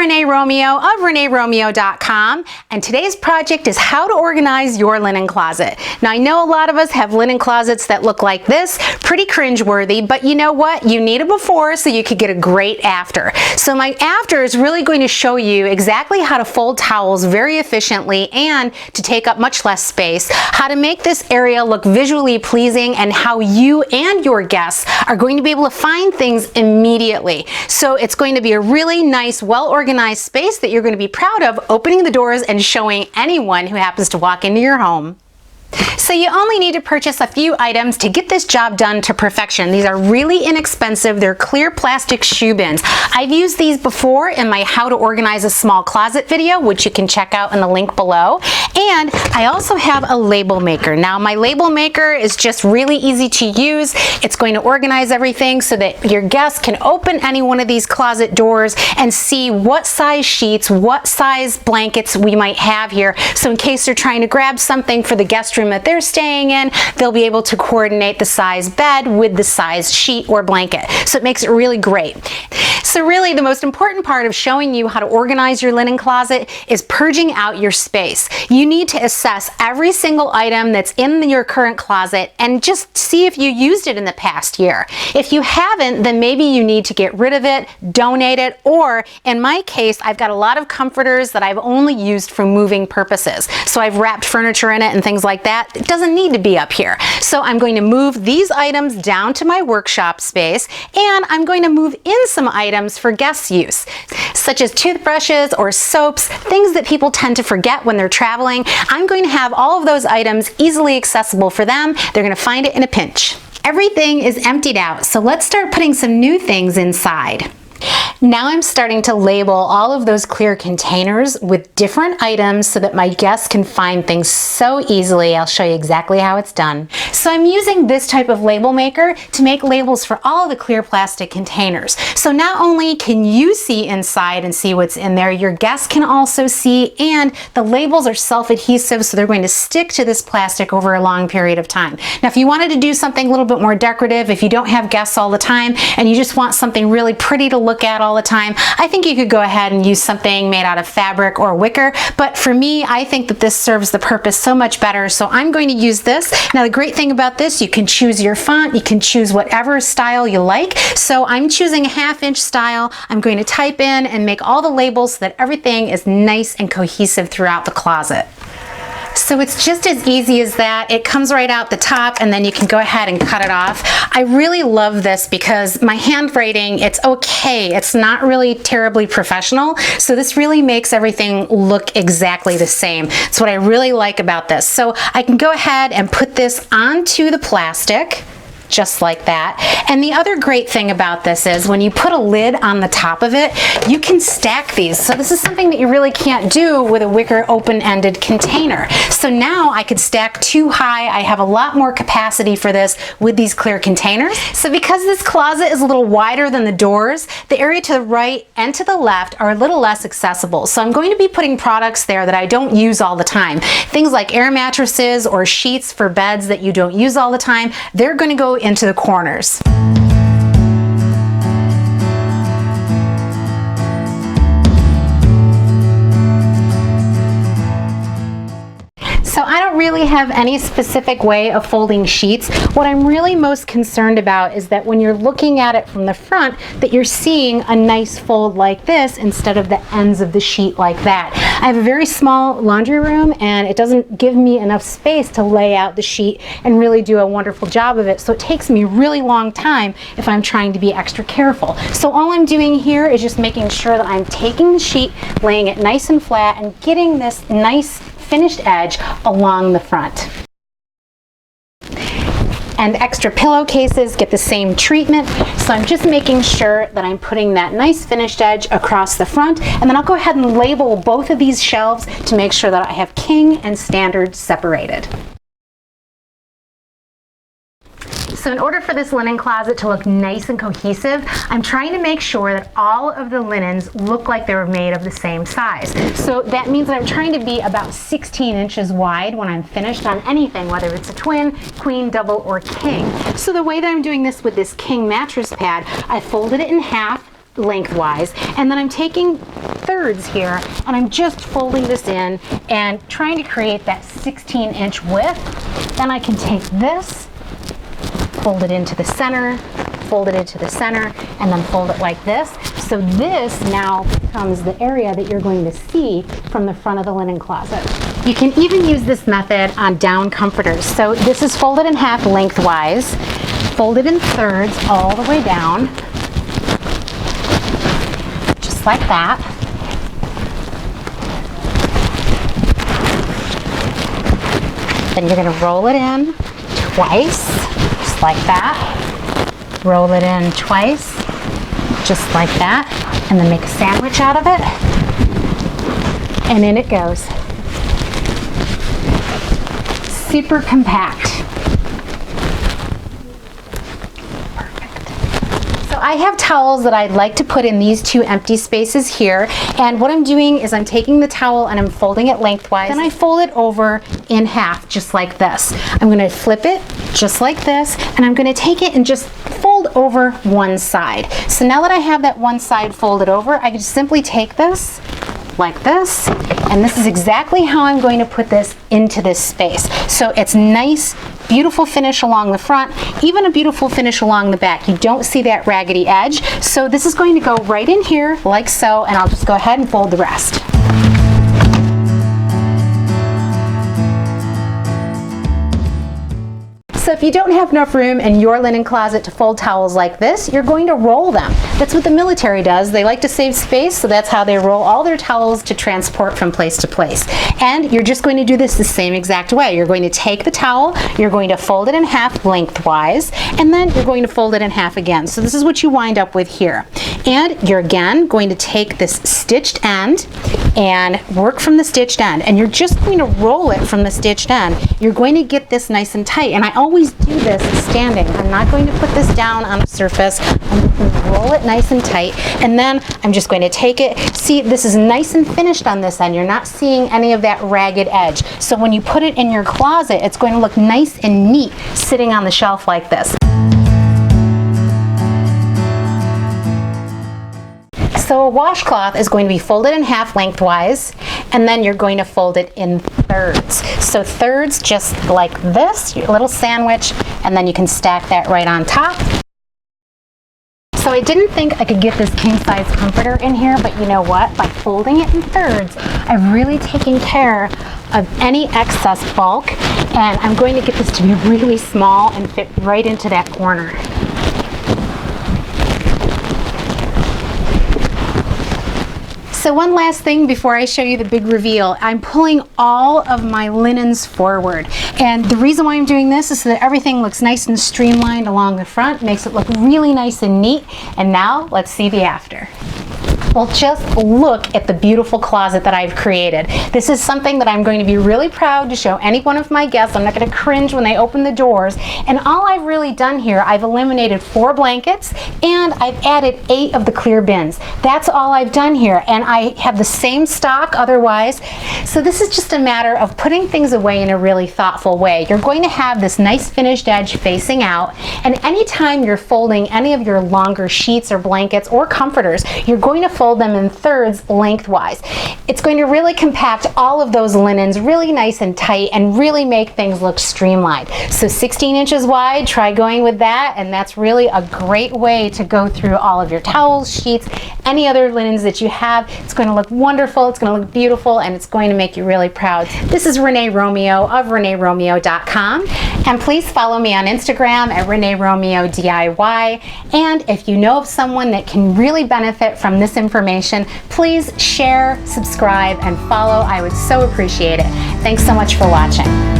Renee Romeo of ReneeRomeo.com, and today's project is how to organize your linen closet. Now I know a lot of us have linen closets that look like this, pretty cringeworthy, but you know what? You need a before so you could get a great after. So my after is really going to show you exactly how to fold towels very efficiently and to take up much less space, how to make this area look visually pleasing, and how you and your guests are going to be able to find things immediately. So it's going to be a really nice, well-organized space that you're going to be proud of opening the doors and showing anyone who happens to walk into your home. So you only need to purchase a few items to get this job done to perfection. These are really inexpensive. They're clear plastic shoe bins. I've used these before in my how to organize a small closet video, which you can check out in the link below. And I also have a label maker. Now my label maker is just really easy to use. It's going to organize everything so that your guests can open any one of these closet doors and see what size sheets, what size blankets we might have here. So in case they're trying to grab something for the guest room that they're staying in, they'll be able to coordinate the size bed with the size sheet or blanket. So it makes it really great. So really the most important part of showing you how to organize your linen closet is purging out your space. You need to assess every single item that's in your current closet and just see if you used it in the past year. If you haven't, then maybe you need to get rid of it, donate it, or in my case, I've got a lot of comforters that I've only used for moving purposes. So I've wrapped furniture in it and things like that. It doesn't need to be up here. So I'm going to move these items down to my workshop space, and I'm going to move in some items for guest use, such as toothbrushes or soaps, things that people tend to forget when they're traveling. I'm going to have all of those items easily accessible for them. They're going to find it in a pinch. Everything is emptied out, so let's start putting some new things inside. Now I'm starting to label all of those clear containers with different items so that my guests can find things so easily. I'll show you exactly how it's done. So I'm using this type of label maker to make labels for all of the clear plastic containers. So not only can you see inside and see what's in there, your guests can also see, and the labels are self-adhesive, so they're going to stick to this plastic over a long period of time. Now if you wanted to do something a little bit more decorative, if you don't have guests all the time and you just want something really pretty to look at all the time, I think you could go ahead and use something made out of fabric or wicker, but for me, I think that this serves the purpose so much better, so I'm going to use this. Now the great thing about this, you can choose your font, you can choose whatever style you like, so I'm choosing a 1/2 inch style. I'm going to type in and make all the labels so that everything is nice and cohesive throughout the closet. So it's just as easy as that. It comes right out the top and then you can go ahead and cut it off. I really love this because my handwriting, it's okay. It's not really terribly professional. So this really makes everything look exactly the same. That's what I really like about this. So I can go ahead and put this onto the plastic, just like that. And the other great thing about this is when you put a lid on the top of it, you can stack these. So this is something that you really can't do with a wicker open-ended container. So now I could stack 2 high. I have a lot more capacity for this with these clear containers. So because this closet is a little wider than the doors, the area to the right and to the left are a little less accessible. So I'm going to be putting products there that I don't use all the time. Things like air mattresses or sheets for beds that you don't use all the time, they're going to go into the corners. So I don't really have any specific way of folding sheets. What I'm really most concerned about is that when you're looking at it from the front, that you're seeing a nice fold like this instead of the ends of the sheet like that. I have a very small laundry room and it doesn't give me enough space to lay out the sheet and really do a wonderful job of it. So it takes me a really long time if I'm trying to be extra careful. So all I'm doing here is just making sure that I'm taking the sheet, laying it nice and flat, and getting this nice finished edge along the front. And extra pillowcases get the same treatment. So I'm just making sure that I'm putting that nice finished edge across the front, and then I'll go ahead and label both of these shelves to make sure that I have king and standard separated. So in order for this linen closet to look nice and cohesive, I'm trying to make sure that all of the linens look like they were made of the same size. So that means that I'm trying to be about 16 inches wide when I'm finished on anything, whether it's a twin, queen, double, or king. So the way that I'm doing this with this king mattress pad, I folded it in half lengthwise, and then I'm taking 1/3 thirds here, and I'm just folding this in and trying to create that 16-inch width. Then I can take this, fold it into the center, fold it into the center, and then fold it like this. So this now becomes the area that you're going to see from the front of the linen closet. You can even use this method on down comforters. So this is folded in half lengthwise, folded in thirds all the way down, just like that. Then you're going to roll it in twice, just like that. Roll it in twice, just like that, and then make a sandwich out of it, and in it goes. Super compact. Perfect. So I have towels that I'd like to put in these two empty spaces here, and what I'm doing is I'm taking the towel and I'm folding it lengthwise, then I fold it over in half, just like this. I'm going to flip it just like this, and I'm going to take it and just fold over one side. So now that I have that one side folded over, I can just simply take this like this, and this is exactly how I'm going to put this into this space. So it's nice, beautiful finish along the front, even a beautiful finish along the back. You don't see that raggedy edge. So this is going to go right in here like so, and I'll just go ahead and fold the rest. So if you don't have enough room in your linen closet to fold towels like this, you're going to roll them. That's what the military does. They like to save space, so that's how they roll all their towels to transport from place to place. And you're just going to do this the same exact way. You're going to take the towel, you're going to fold it in half lengthwise, and then you're going to fold it in half again. So this is what you wind up with here. And you're again going to take this stitched end and work from the stitched end, and you're just going to roll it from the stitched end. You're going to get this nice and tight, and I always do this standing. I'm not going to put this down on a surface. I'm going to roll it nice and tight, and then I'm just going to take it. See, this is nice and finished on this end. You're not seeing any of that ragged edge. So when you put it in your closet, it's going to look nice and neat sitting on the shelf like this. So a washcloth is going to be folded in half lengthwise, and then you're going to fold it in thirds. So thirds just like this, your little sandwich, and then you can stack that right on top. So I didn't think I could get this king-size comforter in here, but you know what? By folding it in thirds, I've really taken care of any excess bulk, and I'm going to get this to be really small and fit right into that corner. So one last thing before I show you the big reveal, I'm pulling all of my linens forward. And the reason why I'm doing this is so that everything looks nice and streamlined along the front, makes it look really nice and neat. And now let's see the after. Well, just look at the beautiful closet that I've created. This is something that I'm going to be really proud to show any one of my guests. I'm not going to cringe when they open the doors. And all I've really done here, I've eliminated 4 blankets and I've added 8 of the clear bins. That's all I've done here. And I have the same stock otherwise. So this is just a matter of putting things away in a really thoughtful way. You're going to have this nice finished edge facing out. And anytime you're folding any of your longer sheets or blankets or comforters, you're going to fold them in thirds lengthwise. It's going to really compact all of those linens really nice and tight and really make things look streamlined. So 16 inches wide, try going with that, and that's really a great way to go through all of your towels, sheets, any other linens that you have. It's going to look wonderful, it's going to look beautiful, and it's going to make you really proud. This is Renee Romeo of ReneeRomeo.com, and please follow me on Instagram at Renee Romeo DIY. And if you know of someone that can really benefit from this information, please share, subscribe, and follow. I would so appreciate it. Thanks so much for watching.